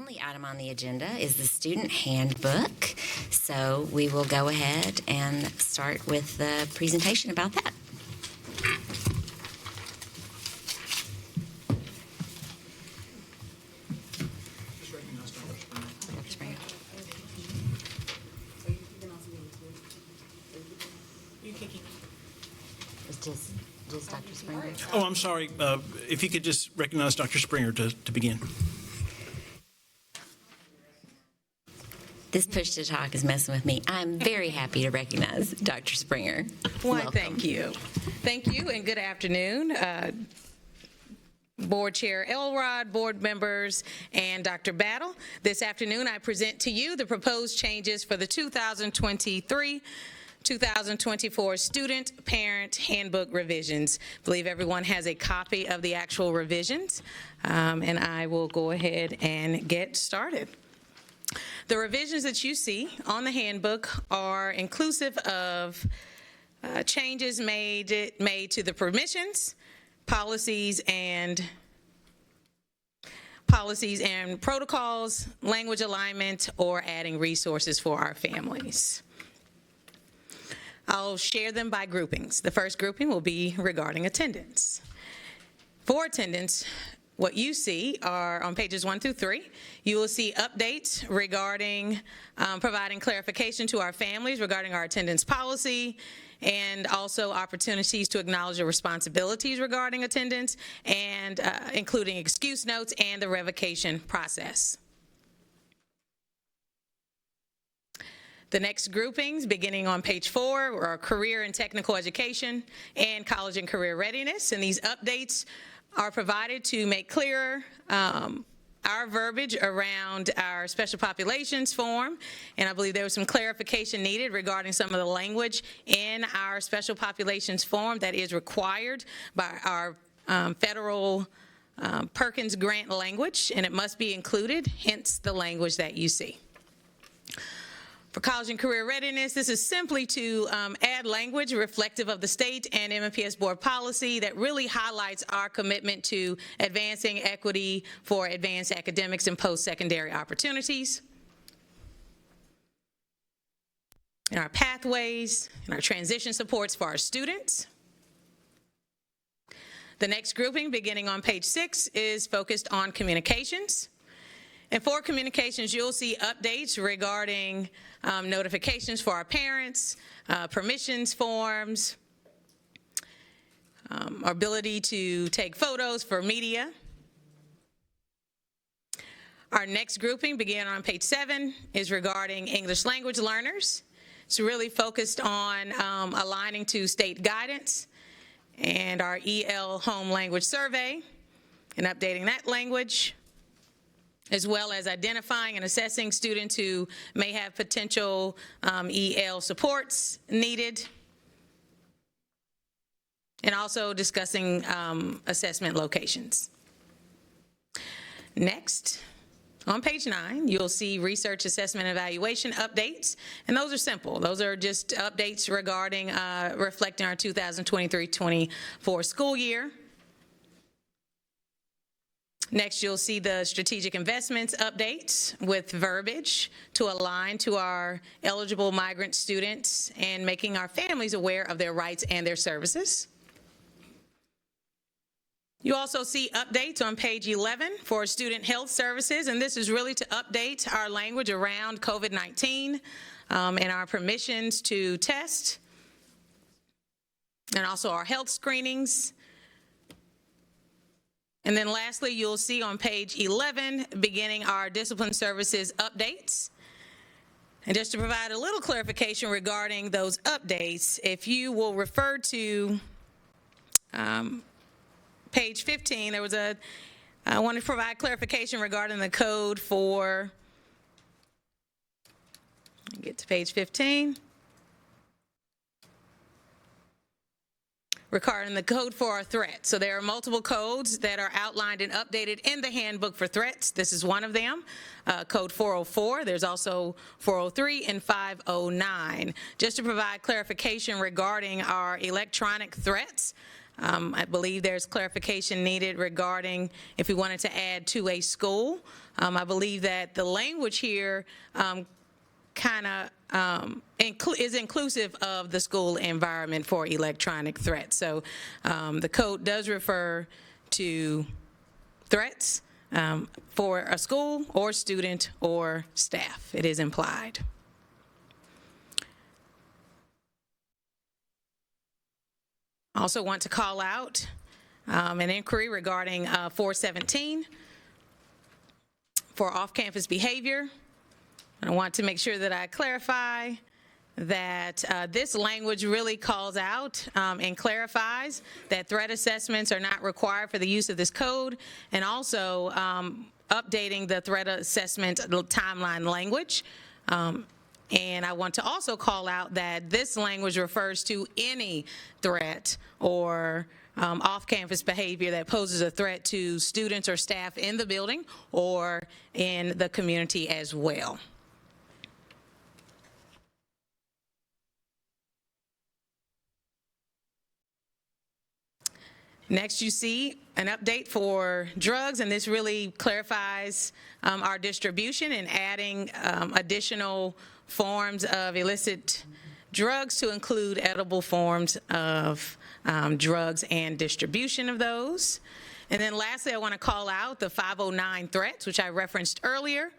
only item on the agenda is the student handbook. So we will go ahead and start with the presentation about that. Just Dr. Springer. Oh, I'm sorry. If you could just recognize Dr. Springer to begin. This push to talk is messing with me. I'm very happy to recognize Dr. Springer. Why, Welcome. thank you. Thank you, and good afternoon. Board Chair Elrod, board members, and Dr. Battle. This afternoon, I present to you the proposed changes for the 2023-2024 Student Parent Handbook revisions. I believe everyone has a copy of the actual revisions, and I will go ahead and get started. The revisions that you see on the handbook are inclusive of changes made to the permissions, policies and protocols, language alignment, or adding resources for our families. I'll share them by groupings. The first grouping will be regarding attendance. For attendance, what you see are on pages 1 through 3. You will see updates regarding providing clarification to our families regarding our attendance policy, and also opportunities to acknowledge the responsibilities regarding attendance, and including excuse notes and the revocation process. The next groupings, beginning on page 4, are career and technical education and college and career readiness. And these updates are provided to make clearer our verbiage around our special populations form. And I believe there was some clarification needed regarding some of the language in our special populations form that is required by our federal Perkins grant language, and it must be included, hence the language that you see. For college and career readiness, this is simply to add language reflective of the state and MNPS board policy that really highlights our commitment to advancing equity for advanced academics and post-secondary opportunities. In our pathways, and our transition supports for our students. The next grouping, beginning on page 6, is focused on communications. And for communications, you'll see updates regarding notifications for our parents, permissions forms, our ability to take photos for media. Our next grouping, beginning on page 7, is regarding English language learners. It's really focused on aligning to state guidance and our EL home language survey and updating that language, as well as identifying and assessing students who may have potential EL supports needed, and also discussing assessment locations. Next, on page 9, you'll see research assessment evaluation updates, and those are simple. Those are just updates regarding reflecting our 2023-24 school year. Next, you'll see the strategic investments updates with verbiage to align to our eligible migrant students and making our families aware of their rights and their services. You also see updates on page 11 for student health services, and this is really to update our language around COVID-19 and our permissions to test, and also our health screenings. And then lastly, you'll see on page 11, beginning our discipline services updates. And just to provide a little clarification regarding those updates, if you will refer to page 15, I want to provide clarification regarding the code for, get to page 15. Regarding the code for our threats. So there are multiple codes that are outlined and updated in the handbook for threats. This is one of them, code 404. There's also 403 and 509. Just to provide clarification regarding our electronic threats, I believe there's clarification needed regarding if we wanted to add to a school. I believe that the language here kind of is inclusive of the school environment for electronic threats. So the code does refer to threats for a school or student or staff. It is implied. Also want to call out an inquiry regarding 417 for off-campus behavior. I want to make sure that I clarify that this language really calls out and clarifies that threat assessments are not required for the use of this code, and also updating the threat assessment timeline language. And I want to also call out that this language refers to any threat or off-campus behavior that poses a threat to students or staff in the building or in the community as well. Next, you see an update for drugs, and this really clarifies our distribution and adding additional forms of illicit drugs to include edible forms of drugs and distribution of those. And then lastly, I want to call out the 509 threats, which I referenced earlier.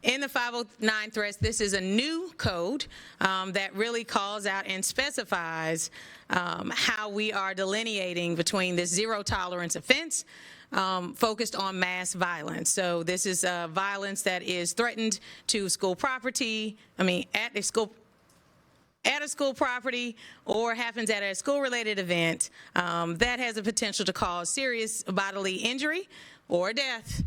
In the 509 threats, this is a new code that really calls out and specifies how we are delineating between this zero tolerance offense focused on mass violence. So this is violence that is threatened to school property, at a school property, or happens at a school-related event that has a potential to cause serious bodily injury or death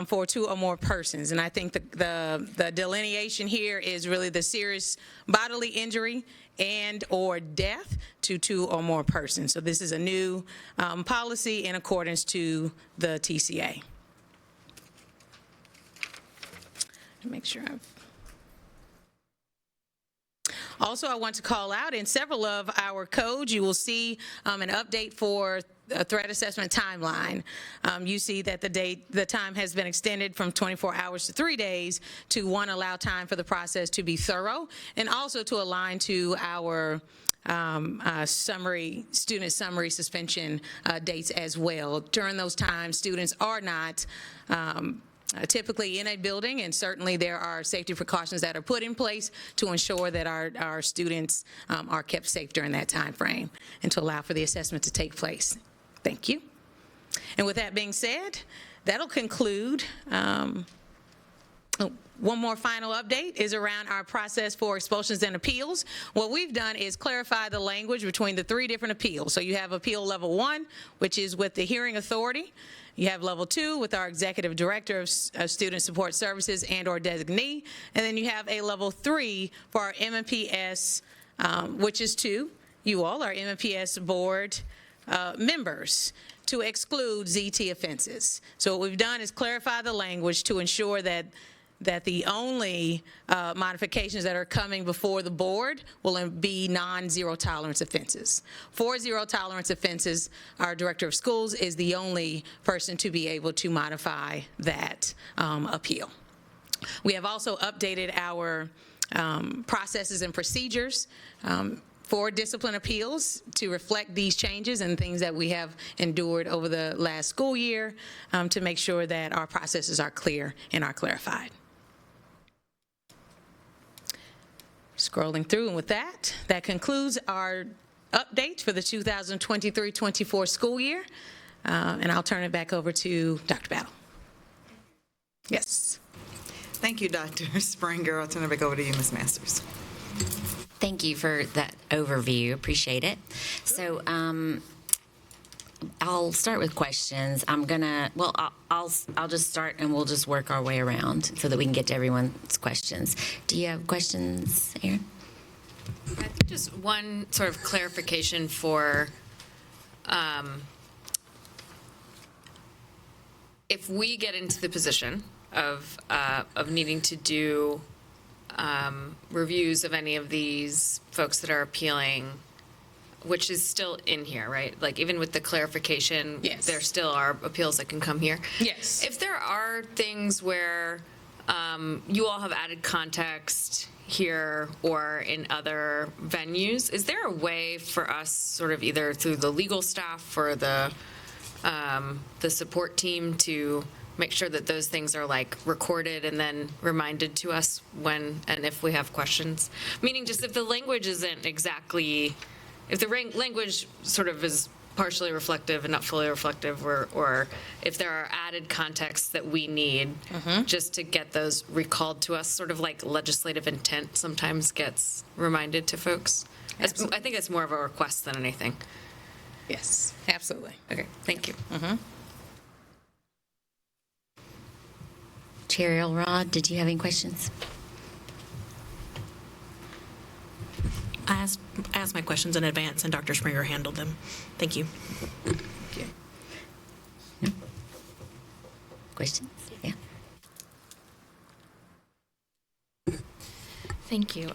for two or more persons. And I think the delineation here is really the serious bodily injury and or death to two or more persons. So this is a new policy in accordance to the TCA. Make sure Also, I want to call out in several of our codes, you will see an update for a threat assessment timeline. You see that the time has been extended from 24 hours to 3 days to allow time for the process to be thorough, and also to align to our student summary suspension dates as well. During those times, students are not typically in a building, and certainly there are safety precautions that are put in place to ensure that our students are kept safe during that time frame and to allow for the assessment to take place. Thank you. And with that being said, that'll conclude. One more final update is around our process for expulsions and appeals. What we've done is clarify the language between the 3 different appeals. So you have appeal level 1, which is with the hearing authority. You have level 2 with our executive director of student support services and or designee. And then you have a level 3 for our MNPS, which is to you all, our MNPS board members, to exclude ZT offenses. So what we've done is clarify the language to ensure that the only modifications that are coming before the board will be non-zero tolerance offenses. For zero tolerance offenses, our director of schools is the only person to be able to modify that appeal. We have also updated our processes and procedures for discipline appeals to reflect these changes and things that we have endured over the last school year to make sure that our processes are clear and are clarified. Scrolling through, and with that concludes our update for the 2023-24 school year. And I'll turn it back over to Dr. Battle. Yes. Thank you, Dr. Springer. I'll turn it back over to you, Ms. Masters. Thank you for that overview. Appreciate it. So I'll start with questions. I'll just start and we'll just work our way around so that we can get to everyone's questions. Do you have questions, Erin? I think just one sort of clarification for if we get into the position of needing to do reviews of any of these folks that are appealing which is still in here, right? Like even with the clarification, Yes. there still are appeals that can come here. Yes. If there are things where you all have added context here or in other venues, is there a way for us, sort of either through the legal staff or the support team, to make sure that those things are like recorded and then reminded to us when and if we have questions? Meaning just if the language isn't exactly, if the language sort of is partially reflective and not fully reflective, or if there are added contexts that we need just to get those recalled to us, sort of like legislative intent sometimes gets reminded to folks. I think it's more of a request than anything. Yes, absolutely. Okay, thank you. Chair Elrod, did you have any questions? I asked my questions in advance, and Dr. Springer handled them. Thank you. No? Questions? Yeah. Thank you.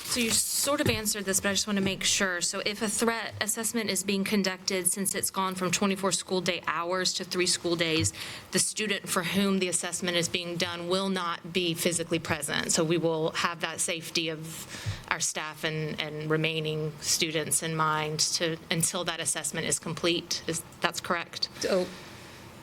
So you sort of answered this, but I just want to make sure. So if a threat assessment is being conducted, since it's gone from 24 school day hours to 3 school days, the student for whom the assessment is being done will not be physically present. So we will have that safety of our staff and remaining students in mind until that assessment is complete. That's correct? So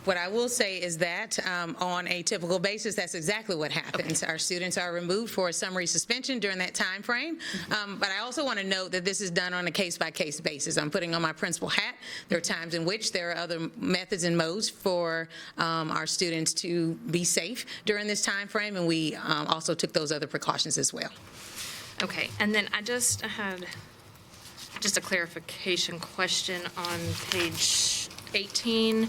what I will say is that on a typical basis, that's exactly what happens. Our students are removed for a summary suspension during that time frame. But I also want to note that this is done on a case-by-case basis. I'm putting on my principal hat. There are times in which there are other methods and modes for our students to be safe during this time frame, and we also took those other precautions as well. Okay, and then I had just a clarification question on page 18.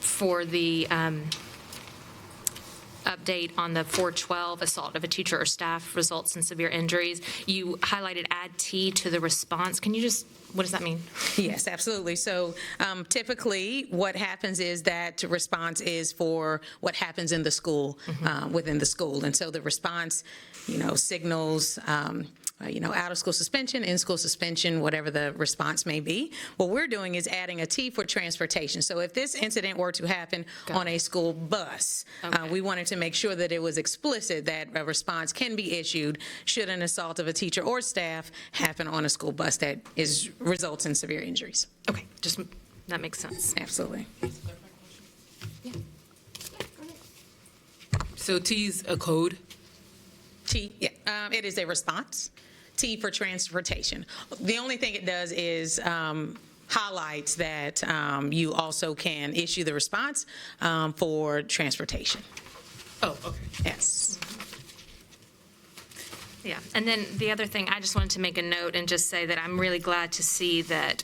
For the update on the 412 assault of a teacher or staff results in severe injuries, you highlighted add T to the response. Can you just, what does that mean? Yes, absolutely. So typically what happens is that response is for what happens in the school, within the school. And so the response, signals, out of school suspension, in school suspension, whatever the response may be. What we're doing is adding a T for transportation. So if this incident were to happen on a school bus, we wanted to make sure that it was explicit that a response can be issued should an assault of a teacher or staff happen on a school bus that results in severe injuries. Okay, just, that makes sense. Absolutely. So T's a code? T, yeah, it is a response. T for transportation. The only thing it does is highlights that you also can issue the response for transportation. Oh, okay. Yes. Yeah, and then the other thing, I just wanted to make a note and just say that I'm really glad to see that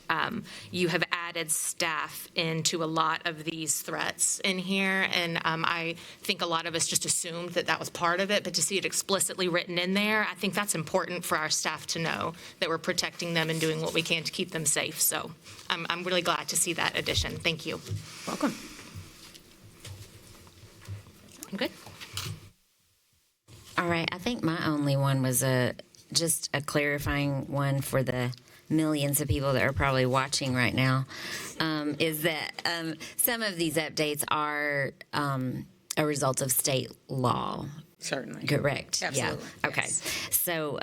you have added staff into a lot of these threats in here, and I think a lot of us just assumed that was part of it, but to see it explicitly written in there, I think that's important for our staff to know that we're protecting them and doing what we can to keep them safe. So I'm really glad to see that addition. Thank you. Welcome. I'm good. All right, I think my only one was just a clarifying one for the millions of people that are probably watching right now, is that some of these updates are a result of state law. Certainly. Correct. Absolutely. Yeah. Okay. Yes. So,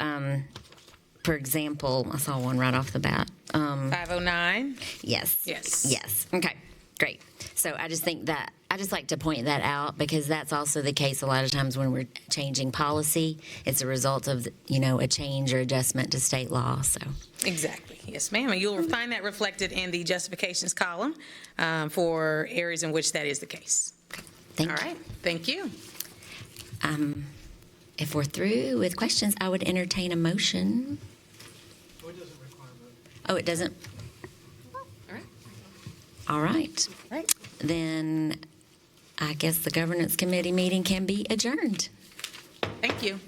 for example, I saw one right off the bat. 509. Yes. Yes. Yes. Okay. Great. So I just think that I just like to point that out because that's also the case a lot of times when we're changing policy. It's a result of, a change or adjustment to state law. So Exactly. Yes, ma'am. And you'll find that reflected in the justifications column for areas in which that is the case. thank All you. right. Thank you. If we're through with questions, I would entertain a motion. Oh, it doesn't? All right. Right. Then I guess the governance committee meeting can be adjourned. Thank you.